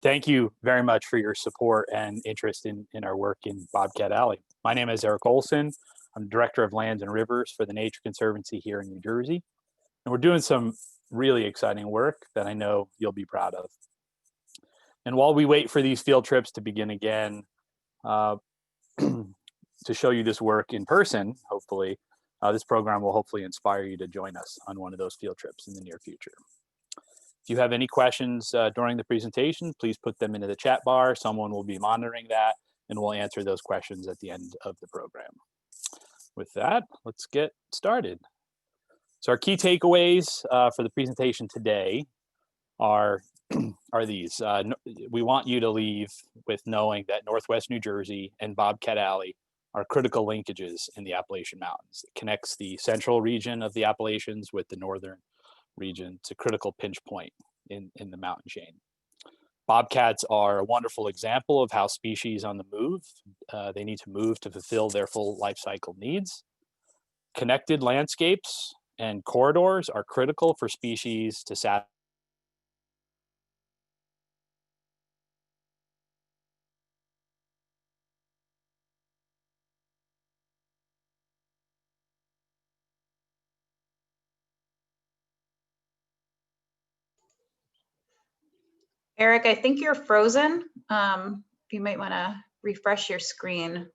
Thank you very much for your support and interest in our work in Bobcat Alley. My name is Eric Olson. I'm Director of Lands and Rivers for the Nature Conservancy here in New Jersey. And we're doing some really exciting work that I know you'll be proud of. And while we wait for these field trips to begin again, to show you this work in person, hopefully, this program will hopefully inspire you to join us on one of those field trips in the near future. If you have any questions during the presentation, please put them into the chat bar. Someone will be monitoring that, and we'll answer those questions at the end of the program. With that, let's get started. So our key takeaways for the presentation today are these. We want you to leave with knowing that Northwest New Jersey and Bobcat Alley are critical linkages in the Appalachian Mountains. It connects the central region of the Appalachians with the northern region. It's a critical pinch point in the mountain chain. Bobcats are a wonderful example of how species on the move. They need to move to fulfill their full life cycle needs. Connected landscapes and corridors are critical for species to satisfy. Eric, I think you're frozen. You might want to refresh your screen.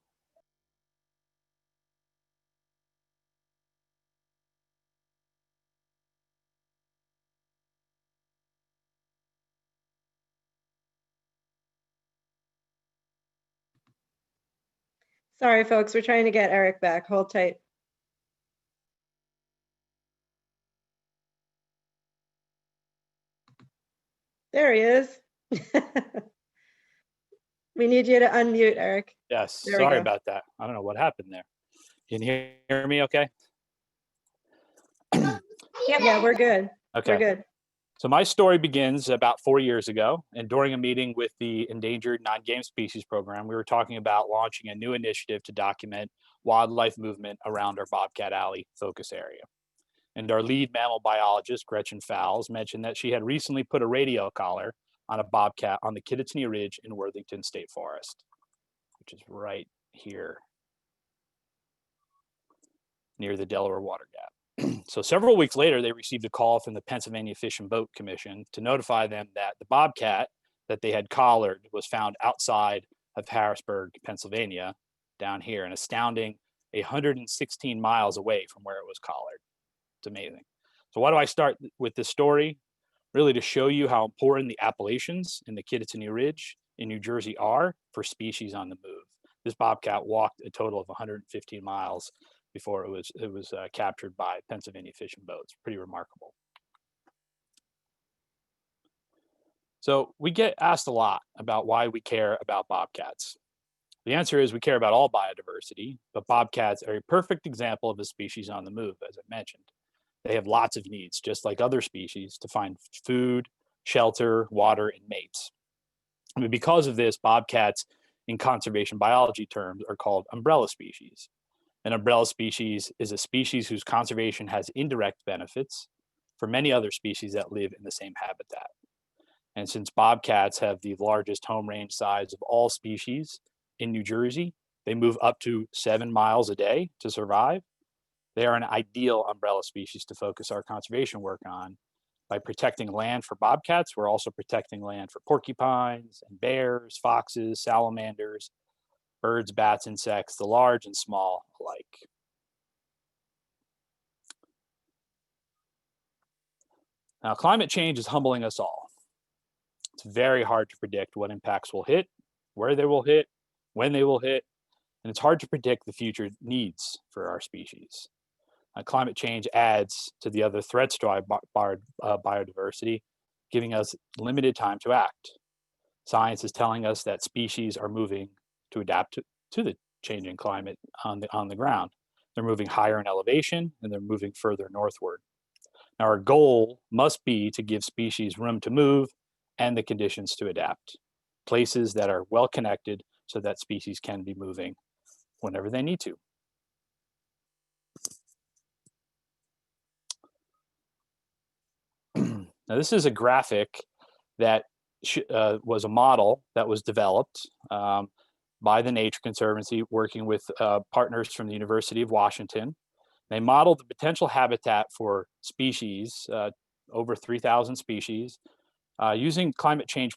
Sorry, folks, we're trying to get Eric back. Hold tight. There he is. We need you to unmute, Eric. Yes, There sorry about that. I don't know what happened there. Can you hear me okay? Yeah, we're good. Okay. We're good. So my story begins about 4 years ago, and during a meeting with the Endangered Non-Game Species Program, we were talking about launching a new initiative to document wildlife movement around our Bobcat Alley focus area. And our lead mammal biologist, Gretchen Fowles, mentioned that she had recently put a radio collar on a bobcat on the Kittatinny Ridge in Worthington State Forest, which is right here near the Delaware Water Gap. So several weeks later, they received a call from the Pennsylvania Fish and Boat Commission to notify them that the bobcat that they had collared was found outside of Harrisburg, Pennsylvania, down here, an astounding 116 miles away from where it was collared. It's amazing. So why do I start with this story? Really to show you how important the Appalachians and the Kittatinny Ridge in New Jersey are for species on the move. This bobcat walked a total of 115 miles before it was captured by Pennsylvania Fish and Boats. Pretty remarkable. So we get asked a lot about why we care about bobcats. The answer is we care about all biodiversity, but bobcats are a perfect example of a species on the move, as I mentioned. They have lots of needs, just like other species, to find food, shelter, water, and mates. I mean, because of this, bobcats, in conservation biology terms, are called umbrella species. An umbrella species is a species whose conservation has indirect benefits for many other species that live in the same habitat. And since bobcats have the largest home range size of all species in New Jersey, they move up to 7 miles a day to survive. They are an ideal umbrella species to focus our conservation work on. By protecting land for bobcats, we're also protecting land for porcupines and bears, foxes, salamanders, birds, bats, insects, the large and small alike. Now, climate change is humbling us all. It's very hard to predict what impacts will hit, where they will hit, when they will hit, and it's hard to predict the future needs for our species. Climate change adds to the other threats to our biodiversity, giving us limited time to act. Science is telling us that species are moving to adapt to the changing climate on the ground. They're moving higher in elevation and they're moving further northward. Now, our goal must be to give species room to move and the conditions to adapt. Places that are well connected so that species can be moving whenever they need to. Now, this is a graphic that was a model that was developed by the Nature Conservancy, working with partners from the University of Washington. They modeled the potential habitat for species, over 3,000 species, using climate change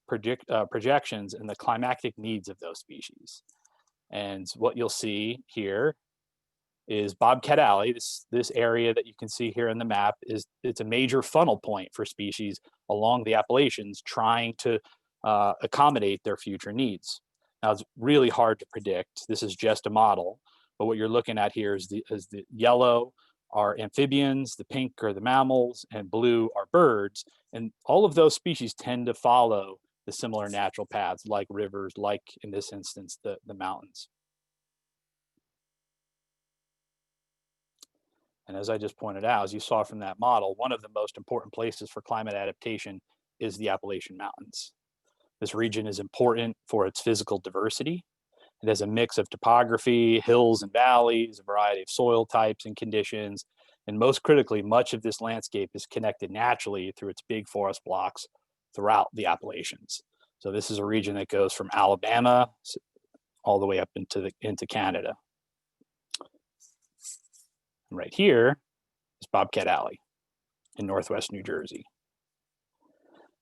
projections and the climatic needs of those species. And what you'll see here is Bobcat Alley. This area that you can see here in the map it's a major funnel point for species along the Appalachians trying to accommodate their future needs. Now it's really hard to predict. This is just a model, but what you're looking at here is the yellow are amphibians, the pink are the mammals, and blue are birds. And all of those species tend to follow the similar natural paths, like rivers, like in this instance, the mountains. And as I just pointed out, as you saw from that model, one of the most important places for climate adaptation is the Appalachian Mountains. This region is important for its physical diversity. It has a mix of topography, hills and valleys, a variety of soil types and conditions, and most critically, much of this landscape is connected naturally through its big forest blocks throughout the Appalachians. So this is a region that goes from Alabama all the way up into Canada. And right here is Bobcat Alley in northwest New Jersey.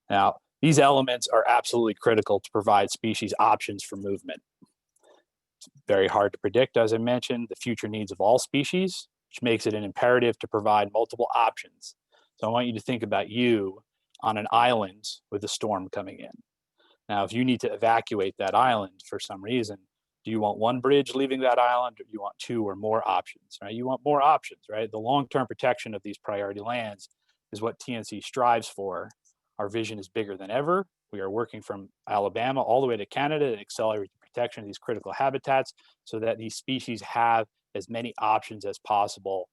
Now, these elements are absolutely critical to provide species options for movement. It's very hard to predict, as I mentioned, the future needs of all species, which makes it an imperative to provide multiple options. So I want you to think about you on an island with a storm coming in. Now, if you need to evacuate that island for some reason, do you want one bridge leaving that island, or do you want two or more options, right? You want more options, right? The long-term protection of these priority lands is what TNC strives for. Our vision is bigger than ever. We are working from Alabama all the way to Canada to accelerate the protection of these critical habitats so that these species have as many options as possible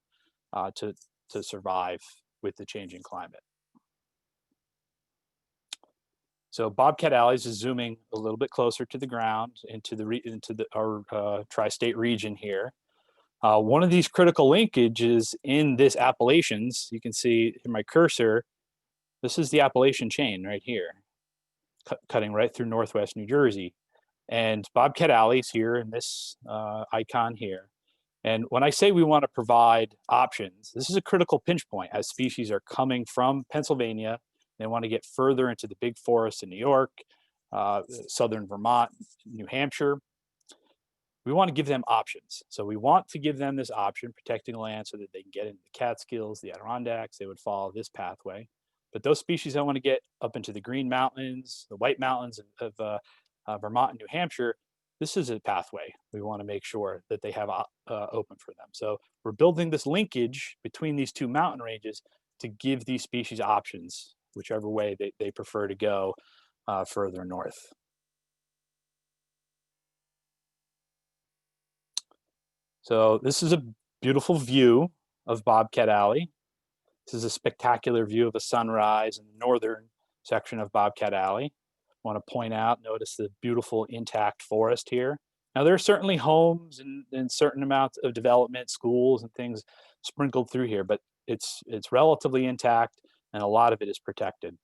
to survive with the changing climate. So Bobcat Alley is zooming a little bit closer to the ground into our tri-state region here. One of these critical linkages in this Appalachians, you can see in my cursor, this is the Appalachian chain right here, cutting right through northwest New Jersey. And Bobcat Alley is here in this icon here. And when I say we want to provide options, this is a critical pinch point as species are coming from Pennsylvania. They want to get further into the big forests in New York, southern Vermont, New Hampshire. We want to give them options. So we want to give them this option, protecting land so that they can get into the Catskills, the Adirondacks. They would follow this pathway. But those species that want to get up into the Green Mountains, the White Mountains of Vermont and New Hampshire, this is a pathway we want to make sure that they have open for them. So we're building this linkage between these two mountain ranges to give these species options, whichever way they prefer to go further north. So this is a beautiful view of Bobcat Alley. This is a spectacular view of a sunrise in the northern section of Bobcat Alley. I want to point out, notice the beautiful intact forest here. Now there are certainly homes and certain amounts of development, schools and things sprinkled through here, but it's relatively intact and a lot of it is protected.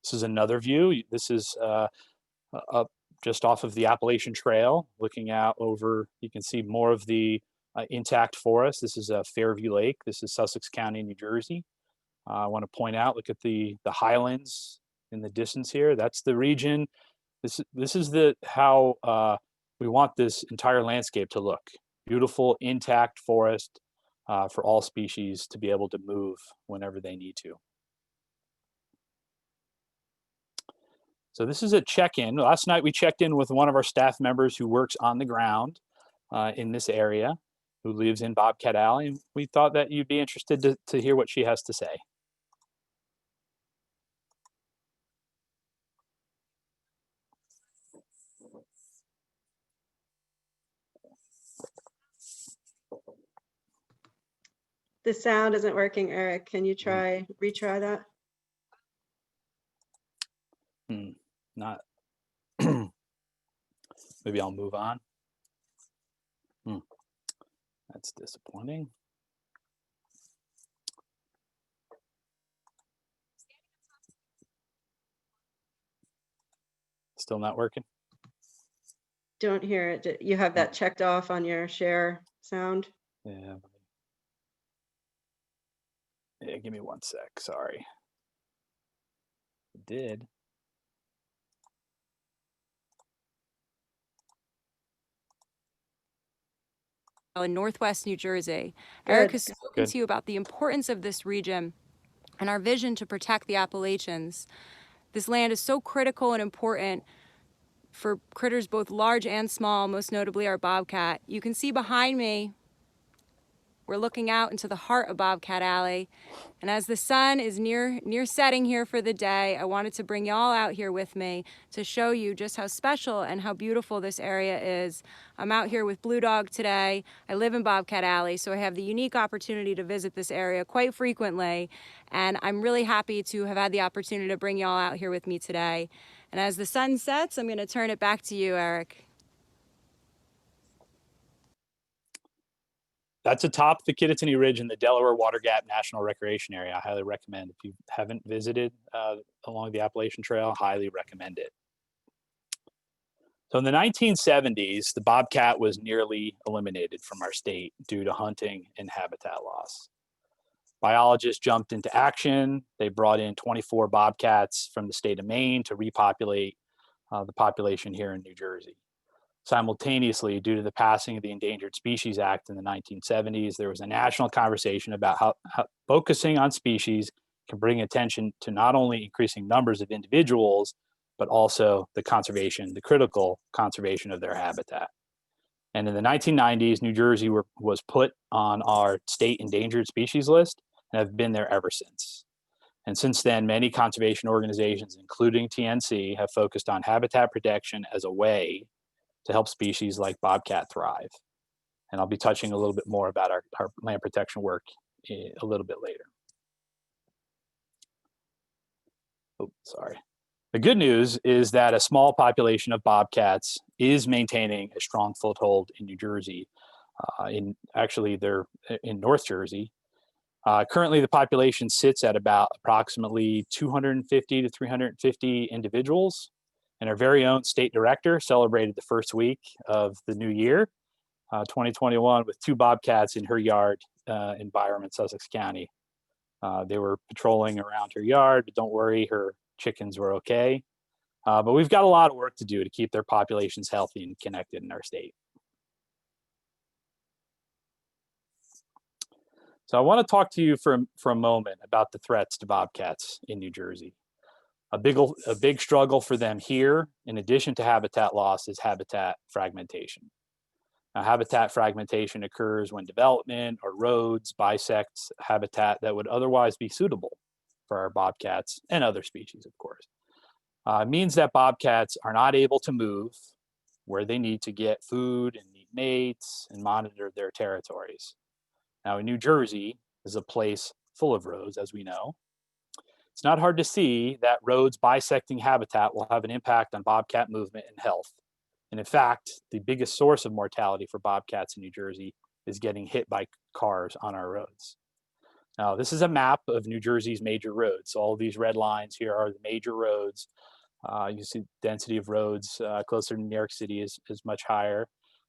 This is another view. This is up just off of the Appalachian Trail, looking out over, you can see more of the intact forest. This is Fairview Lake. This is Sussex County, New Jersey. I want to point out, look at the highlands in the distance here. That's the region. This is how we want this entire landscape to look. Beautiful, intact forest for all species to be able to move whenever they need to. So this is a check-in. Last night we checked in with one of our staff members who works on the ground in this area, who lives in Bobcat Alley. And we thought that you'd be interested to hear what she has to say. The sound isn't working, Eric. Can you retry that? Not. Maybe I'll move on. That's disappointing. Still not working? Don't hear it. You have that checked off on your share sound? Yeah. Yeah, give me 1 sec. Sorry. It did. In Northwest New Jersey. Good. Eric has spoken Good. to you about the importance of this region and our vision to protect the Appalachians. This land is so critical and important for critters both large and small, most notably our bobcat. You can see behind me, we're looking out into the heart of Bobcat Alley. And as the sun is near setting here for the day, I wanted to bring y'all out here with me to show you just how special and how beautiful this area is. I'm out here with Blue Dog today. I live in Bobcat Alley, so I have the unique opportunity to visit this area quite frequently. And I'm really happy to have had the opportunity to bring y'all out here with me today. And as the sun sets, I'm gonna turn it back to you, Eric. That's atop the Kittatinny Ridge in the Delaware Water Gap National Recreation Area. I highly recommend. If you haven't visited along the Appalachian Trail, highly recommend it. So in the 1970s, the bobcat was nearly eliminated from our state due to hunting and habitat loss. Biologists jumped into action. They brought in 24 bobcats from the state of Maine to repopulate the population here in New Jersey. Simultaneously, due to the passing of the Endangered Species Act in the 1970s, there was a national conversation about how focusing on species can bring attention to not only increasing numbers of individuals, but also the critical conservation of their habitat. And in the 1990s, New Jersey was put on our state endangered species list and have been there ever since. And since then, many conservation organizations, including TNC, have focused on habitat protection as a way to help species like bobcat thrive. And I'll be touching a little bit more about our land protection work a little bit later. Oh, sorry. The good news is that a small population of bobcats is maintaining a strong foothold in New Jersey. They're in North Jersey. Currently, the population sits at about approximately 250 to 350 individuals. And our very own state director celebrated the first week of the new year, 2021, with 2 bobcats in her yard in Byram, Sussex County. They were patrolling around her yard, but don't worry, her chickens were okay. But we've got a lot of work to do to keep their populations healthy and connected in our state. So I want to talk to you for a moment about the threats to bobcats in New Jersey. A big struggle for them here, in addition to habitat loss, is habitat fragmentation. Now, habitat fragmentation occurs when development or roads bisects habitat that would otherwise be suitable for our bobcats and other species, of course. It means that bobcats are not able to move where they need to get food and meet mates and monitor their territories. Now, in New Jersey is a place full of roads, as we know. It's not hard to see that roads bisecting habitat will have an impact on bobcat movement and health. And in fact, the biggest source of mortality for bobcats in New Jersey is getting hit by cars on our roads. Now, this is a map of New Jersey's major roads. So all these red lines here are the major roads. You see the density of roads closer to New York City is much higher.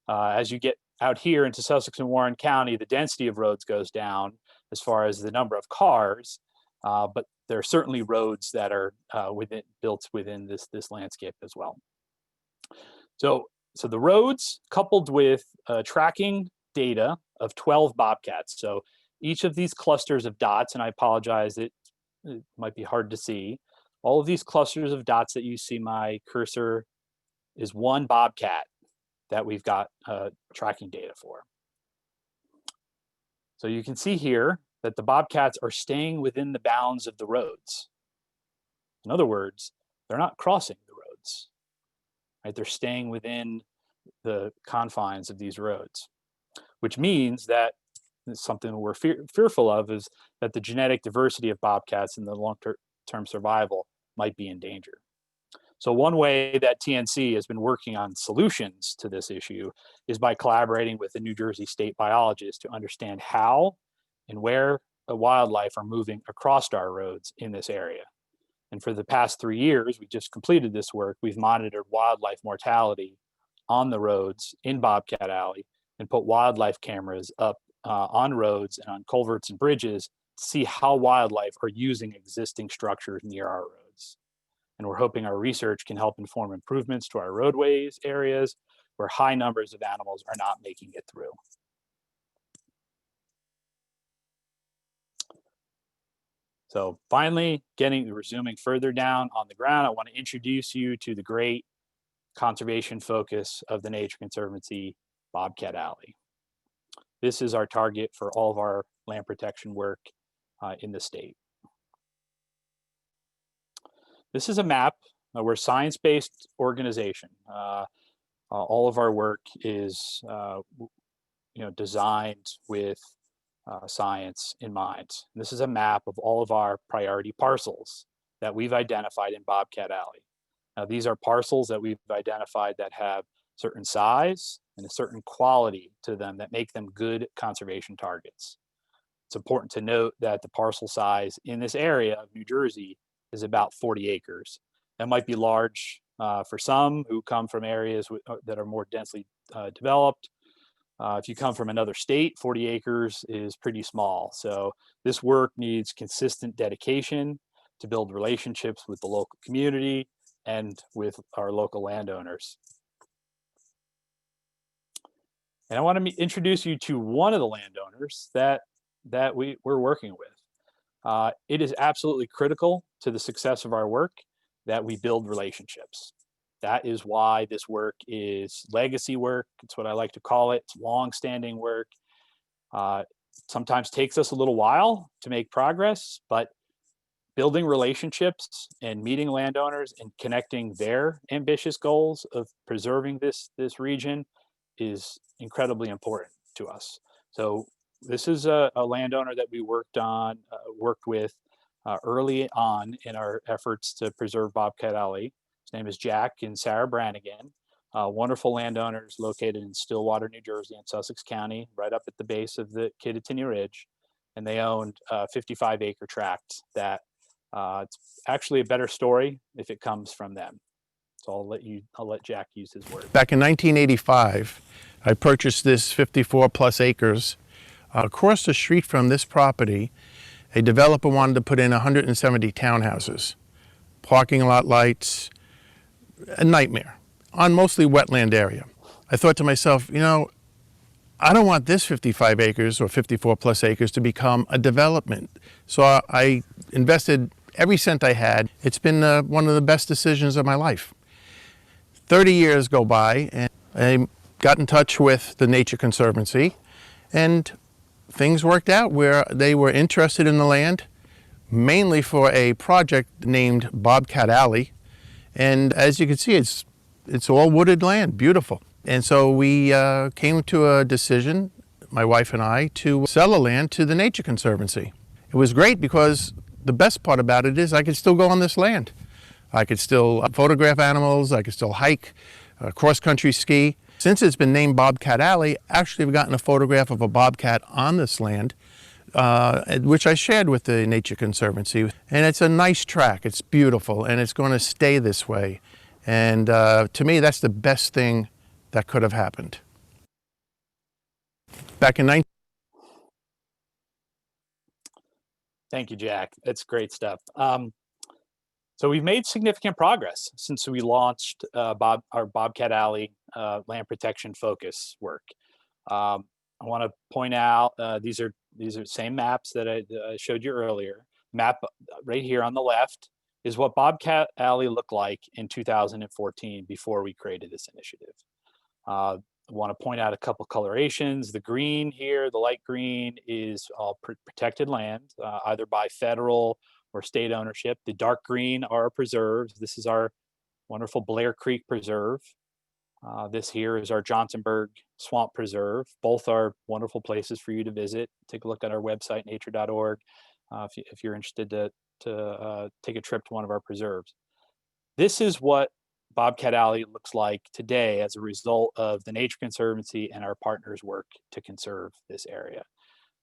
As you get out here into Sussex and Warren County, the density of roads goes down as far as the number of cars, but there are certainly roads that are built within this landscape as well. So the roads, coupled with tracking data of 12 bobcats. So each of these clusters of dots, and I apologize, it might be hard to see. All of these clusters of dots that you see my cursor is one bobcat that we've got tracking data for. So you can see here that the bobcats are staying within the bounds of the roads. In other words, they're not crossing the roads, right? They're staying within the confines of these roads, which means that something we're fearful of is that the genetic diversity of bobcats and the long-term survival might be in danger. So one way that TNC has been working on solutions to this issue is by collaborating with the New Jersey state biologists to understand how and where the wildlife are moving across our roads in this area. And for the past 3 years, we just completed this work. We've monitored wildlife mortality on the roads in Bobcat Alley and put wildlife cameras up on roads and on culverts and bridges to see how wildlife are using existing structures near our roads. And we're hoping our research can help inform improvements to our roadways areas where high numbers of animals are not making it through. So finally, resuming further down on the ground, I want to introduce you to the great conservation focus of the Nature Conservancy, Bobcat Alley. This is our target for all of our land protection work in the state. This is a map. We're a science-based organization. All of our work is designed with science in mind. This is a map of all of our priority parcels that we've identified in Bobcat Alley. Now, these are parcels that we've identified that have certain size and a certain quality to them that make them good conservation targets. It's important to note that the parcel size in this area of New Jersey is about 40 acres. That might be large for some who come from areas that are more densely developed. If you come from another state, 40 acres is pretty small. So this work needs consistent dedication to build relationships with the local community and with our local landowners. And I want to introduce you to one of the landowners that we're working with. It is absolutely critical to the success of our work that we build relationships. That is why this work is legacy work. It's what I like to call it. It's long-standing work. Sometimes takes us a little while to make progress, but building relationships and meeting landowners and connecting their ambitious goals of preserving this region is incredibly important to us. So this is a landowner that we worked with early on in our efforts to preserve Bobcat Alley. His name is Jack and Sarah Brannigan, wonderful landowners located in Stillwater, New Jersey, and Sussex County, right up at the base of the Kittatinny Ridge. And they owned a 55-acre tract that it's actually a better story if it comes from them. So I'll let Jack use his words. Back in 1985, I purchased this 54 plus acres. Across the street from this property, a developer wanted to put in 170 townhouses, parking lot lights, a nightmare, on mostly wetland area. I thought to myself, I don't want this 55 acres or 54 plus acres to become a development. So I invested every cent I had. It's been one of the best decisions of my life. 30 years go by and I got in touch with the Nature Conservancy and things worked out where they were interested in the land, mainly for a project named Bobcat Alley. And as you can see, it's all wooded land, beautiful. And so we came to a decision, my wife and I, to sell the land to the Nature Conservancy. It was great because the best part about it is I could still go on this land. I could still photograph animals, I could still hike, cross-country ski. Since it's been named Bobcat Alley, actually we've gotten a photograph of a bobcat on this land, which I shared with the Nature Conservancy. And it's a nice track, it's beautiful, and it's going to stay this way. And to me, that's the best thing that could have happened. Back in Thank you, Jack. That's great stuff. So we've made significant progress since we launched our Bobcat Alley land protection focus work. I want to point out these are same maps that I showed you earlier. Map right here on the left is what Bobcat Alley looked like in 2014 before we created this initiative. I want to point out a couple colorations. The green here, the light green, is all protected land, either by federal or state ownership. The dark green are preserves. This is our wonderful Blair Creek Preserve. This here is our Johnsonburg Swamp Preserve. Both are wonderful places for you to visit. Take a look at our website, nature.org, if you're interested to take a trip to one of our preserves. This is what Bobcat Alley looks like today as a result of the Nature Conservancy and our partners' work to conserve this area.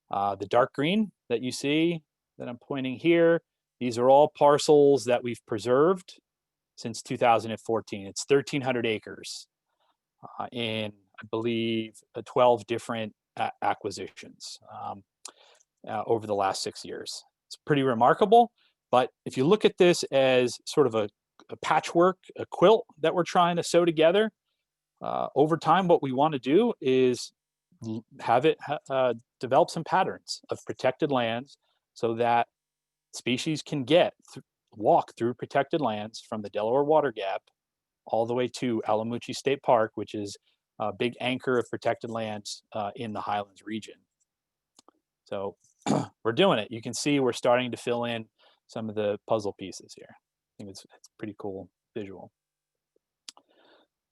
The dark green that you see that I'm pointing here These are all parcels that we've preserved since 2014. It's 1,300 acres in, I believe, 12 different acquisitions over the last 6 years. It's pretty remarkable. But if you look at this as sort of a patchwork, a quilt that we're trying to sew together, over time, what we want to do is have it develop some patterns of protected lands so that species can walk through protected lands from the Delaware Water Gap all the way to Alamucci State Park, which is a big anchor of protected lands in the Highlands region. So we're doing it. You can see we're starting to fill in some of the puzzle pieces here. I think it's a pretty cool visual.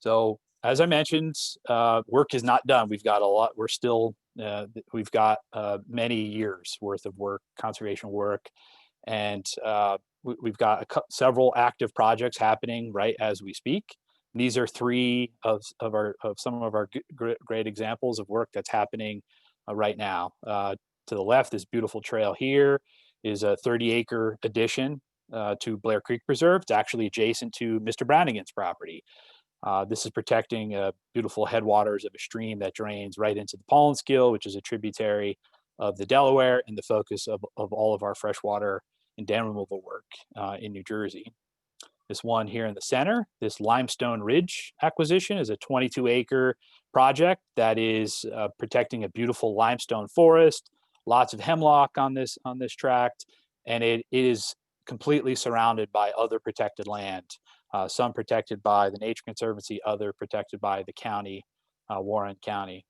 So as I mentioned, work is not done. We've got a lot. We've got many years worth of work, conservation work, and we've got several active projects happening right as we speak. These are three of some of our great examples of work that's happening right now. To the left, this beautiful trail here is a 30-acre addition to Blair Creek Preserve. It's actually adjacent to Mr. Brownigan's property. This is protecting beautiful headwaters of a stream that drains right into the Pollenskill, which is a tributary of the Delaware and the focus of all of our freshwater and dam removal work in New Jersey. This one here in the center, this Limestone Ridge acquisition, is a 22-acre project that is protecting a beautiful limestone forest, lots of hemlock on this tract, and it is completely surrounded by other protected land. Some protected by the Nature Conservancy, other protected by the county, Warren County.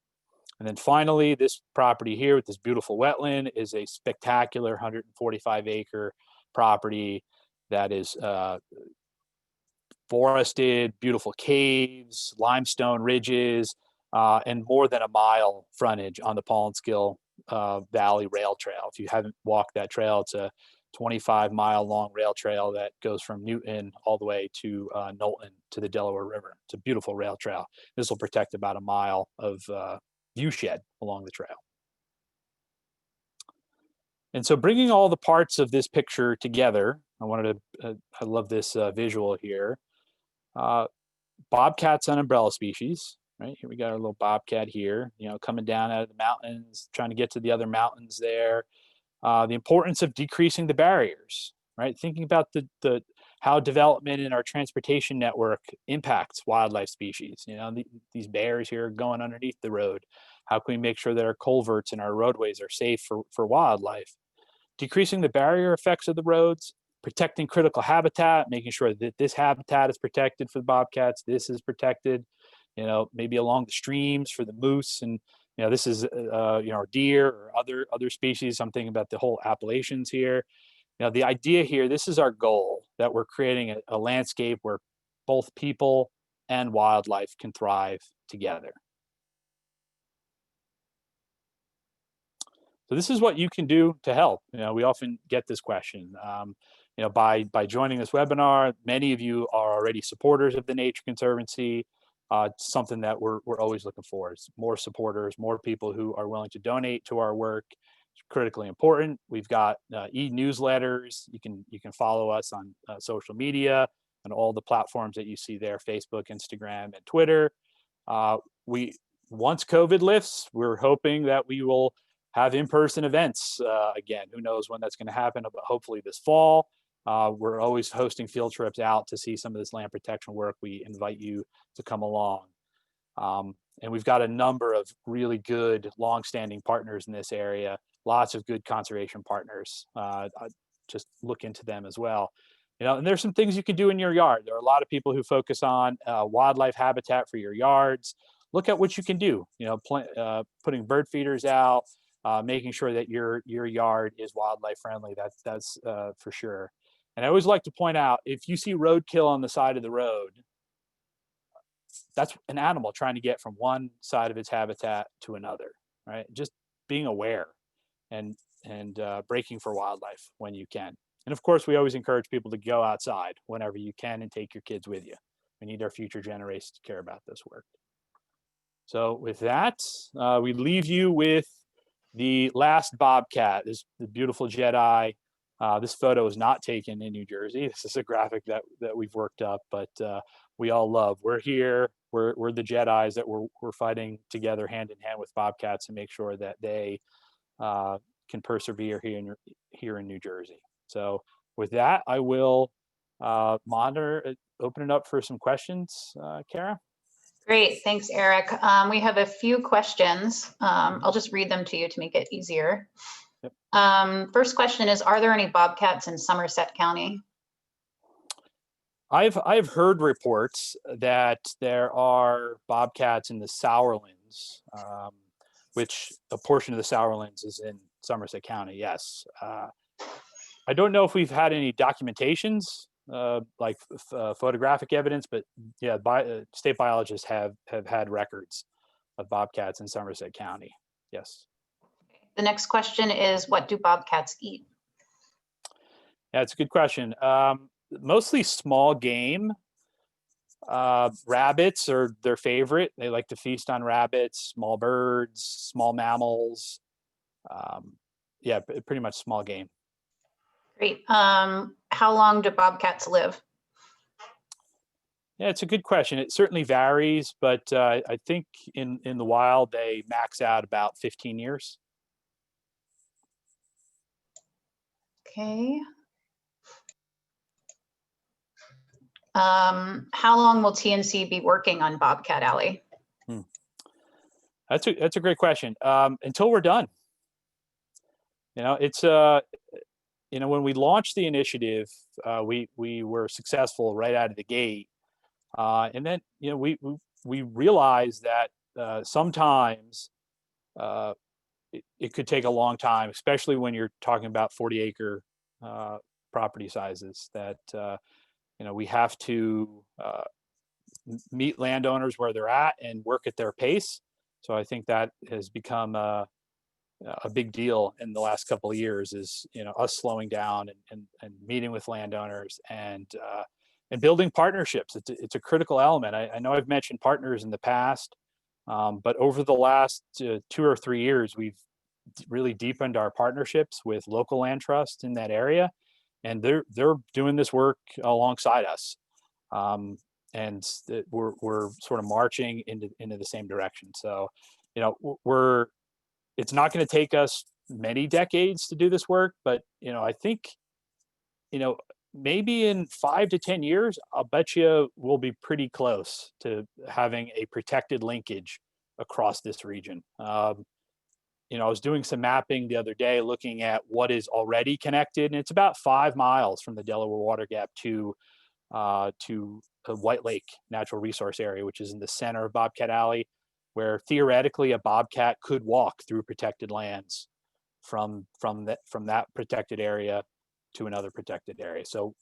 And then finally, this property here with this beautiful wetland is a spectacular 145-acre property that is forested, beautiful caves, limestone ridges, and more than a mile frontage on the Pollenskill Valley Rail Trail. If you haven't walked that trail, it's a 25-mile long rail trail that goes from Newton all the way to Knowlton to the Delaware River. It's a beautiful rail trail. This will protect about a mile of viewshed along the trail. And so bringing all the parts of this picture together, I love this visual here. Bobcat's an umbrella species, right? Here we got our little bobcat here, coming down out of the mountains, trying to get to the other mountains there. The importance of decreasing the barriers, right? Thinking about how development in our transportation network impacts wildlife species. These bears here are going underneath the road. How can we make sure that our culverts and our roadways are safe for wildlife? Decreasing the barrier effects of the roads, protecting critical habitat, making sure that this habitat is protected for the bobcats, this is protected, maybe along the streams for the moose, and this is our deer or other species. I'm thinking about the whole Appalachians here. The idea here, this is our goal, that we're creating a landscape where both people and wildlife can thrive together. So this is what you can do to help. We often get this question. By joining this webinar, many of you are already supporters of the Nature Conservancy. It's something that we're always looking for. It's more supporters, more people who are willing to donate to our work. It's critically important. We've got e-newsletters. You can follow us on social media and all the platforms that you see there: Facebook, Instagram, and Twitter. Once COVID lifts, we're hoping that we will have in-person events again. Who knows when that's going to happen, but hopefully this fall. We're always hosting field trips out to see some of this land protection work. We invite you to come along. And we've got a number of really good long-standing partners in this area, lots of good conservation partners. Just look into them as well. And there's some things you can do in your yard. There are a lot of people who focus on wildlife habitat for your yards. Look at what you can do, putting bird feeders out, making sure that your yard is wildlife friendly. That's for sure. And I always like to point out, if you see roadkill on the side of the road, that's an animal trying to get from one side of its habitat to another, right? Just being aware and breaking for wildlife when you can. And of course, we always encourage people to go outside whenever you can and take your kids with you. We need our future generations to care about this work. So with that, we leave you with the last bobcat, the beautiful Jedi. This photo is not taken in New Jersey. This is a graphic that we've worked up, but we all love. We're here. We're the Jedis that we're fighting together hand in hand with bobcats to make sure that they can persevere here in New Jersey. So with that, I will monitor, open it up for some questions, Kara. Great, thanks, Eric. We have a few questions. I'll just read them to you to make it easier. Yep. First question is, are there any bobcats in Somerset County? I've heard reports that there are bobcats in the Sourlands, which a portion of the Sourlands is in Somerset County. Yes, I don't know if we've had any documentations, like photographic evidence, but yeah, state biologists have had records of bobcats in Somerset County. Yes. The next question is, what do bobcats eat? Yeah, it's a good question. Mostly small game. Rabbits are their favorite. They like to feast on rabbits, small birds, small mammals. Yeah, pretty much small game. Great. How long do bobcats live? Yeah, it's a good question. It certainly varies, but I think in the wild they max out about 15 years. Okay. How long will TNC be working on Bobcat Alley? That's a great question. Until we're done. It's when we launched the initiative, we were successful right out of the gate, and then we realized that sometimes it could take a long time, especially when you're talking about 40-acre property sizes. That we have to meet landowners where they're at and work at their pace. So I think that has become a big deal in the last couple of years, is us slowing down and meeting with landowners and building partnerships. It's a critical element. I know I've mentioned partners in the past, but over the last 2 or 3 years, we've really deepened our partnerships with local land trusts in that area, and they're doing this work alongside us, and we're sort of marching into the same direction. So, it's not going to take us many decades to do this work, but I think maybe in 5 to 10 years, I'll bet you we'll be pretty close to having a protected linkage across this region. I was doing some mapping the other day looking at what is already connected, and it's about 5 miles from the Delaware Water Gap to the White Lake Natural Resource Area, which is in the center of Bobcat Alley, where theoretically a bobcat could walk through protected lands from that protected area to another protected area. So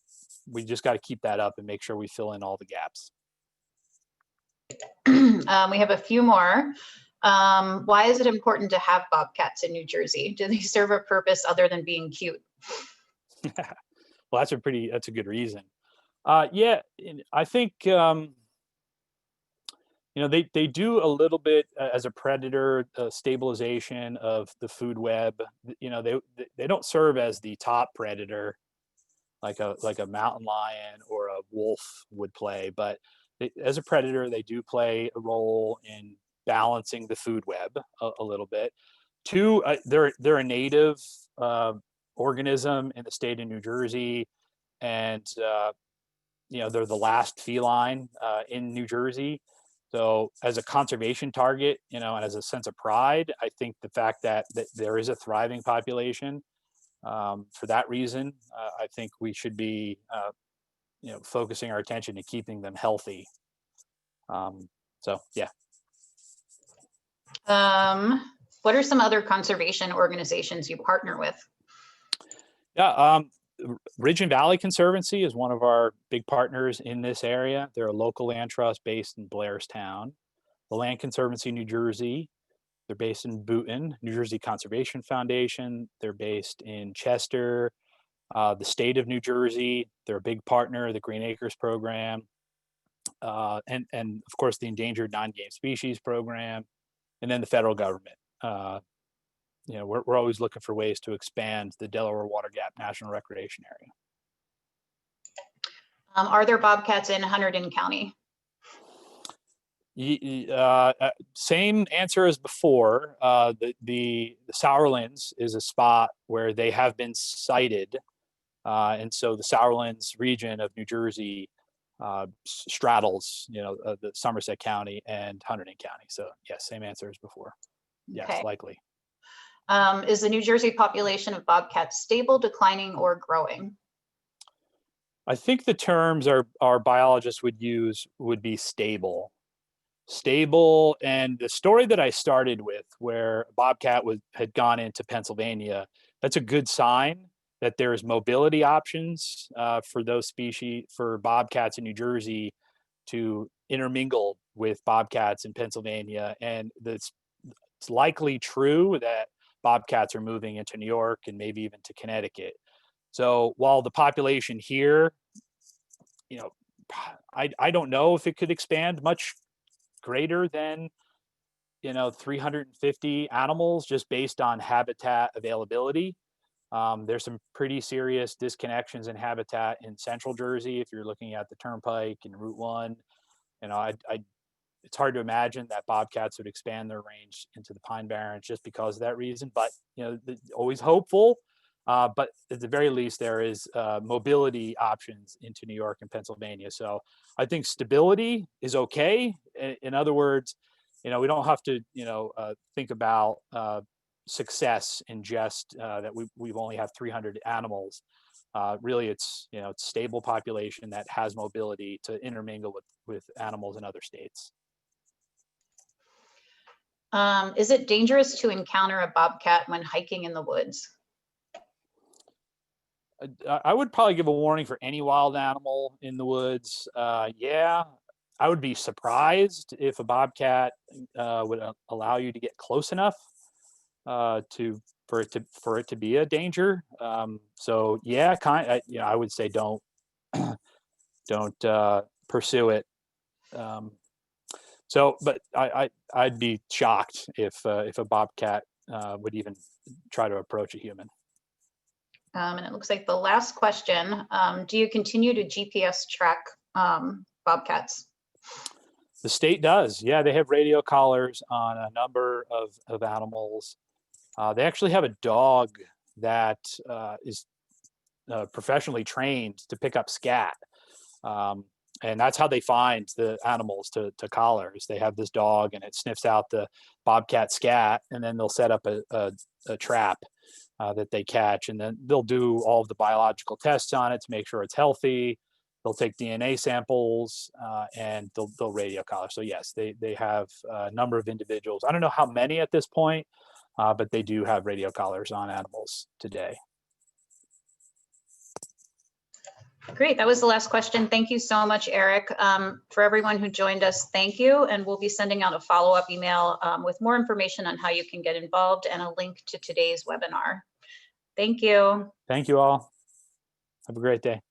we just got to keep that up and make sure we fill in all the gaps. We have a few more. Why is it important to have bobcats in New Jersey? Do they serve a purpose other than being cute? Well, that's a good reason. Yeah, I think they do a little bit as a predator, stabilization of the food web. They don't serve as the top predator like a mountain lion or a wolf would play, but as a predator, they do play a role in balancing the food web a little bit. Two, they're a native organism in the state of New Jersey, and they're the last feline in New Jersey. So as a conservation target, and as a sense of pride, I think the fact that there is a thriving population, for that reason, I think we should be focusing our attention to keeping them healthy. So yeah. What are some other conservation organizations you partner with? Yeah, Ridge and Valley Conservancy is one of our big partners in this area. They're a local land trust based in Blairstown. The Land Conservancy New Jersey, they're based in Boonton. New Jersey Conservation Foundation, they're based in Chester. The state of New Jersey, they're a big partner, the Green Acres program. And of course the Endangered Non-Game Species program, and then the federal government. we're always looking for ways to expand the Delaware Water Gap National Recreation Area. Are there bobcats in Hunterdon County? Same answer as before. The Sourlands is a spot where they have been sighted. And so the Sourlands region of New Jersey straddles, the Somerset County and Hunterdon County. So yes, same answer as before. Yes, Okay. likely. Is the New Jersey population of bobcats stable, declining, or growing? I think the terms our biologists would use would be stable. Stable, and the story that I started with, where a bobcat had gone into Pennsylvania, that's a good sign that there's mobility options for those species, for bobcats in New Jersey to intermingle with bobcats in Pennsylvania. And it's likely true that bobcats are moving into New York and maybe even to Connecticut. So while the population here, I don't know if it could expand much greater than 350 animals just based on habitat availability. There's some pretty serious disconnections in habitat in central Jersey. If you're looking at the Turnpike and Route 1, it's hard to imagine that bobcats would expand their range into the Pine Barrens just because of that reason. But always hopeful. But at the very least, there is mobility options into New York and Pennsylvania. So I think stability is okay. In other words, we don't have to think about success in just that we've only have 300 animals. Really, it's stable population that has mobility to intermingle with animals in other states. Is it dangerous to encounter a bobcat when hiking in the woods? I would probably give a warning for any wild animal in the woods. Yeah, I would be surprised if a bobcat would allow you to get close enough for it to be a danger. So yeah, I would say don't pursue it. But I'd be shocked if a bobcat would even try to approach a human. And it looks like the last question, do you continue to GPS track bobcats? The state does. Yeah, they have radio collars on a number of animals. They actually have a dog that is professionally trained to pick up scat. And that's how they find the animals to collars. They have this dog and it sniffs out the bobcat scat, and then they'll set up a trap that they catch, and then they'll do all of the biological tests on it to make sure it's healthy. They'll take DNA samples and they'll radio collar. So yes, they have a number of individuals. I don't know how many at this point, but they do have radio collars on animals today. Great, that was the last question. Thank you so much, Eric. For everyone who joined us, thank you. And we'll be sending out a follow-up email with more information on how you can get involved and a link to today's webinar. Thank you. Thank you all. Have a great day.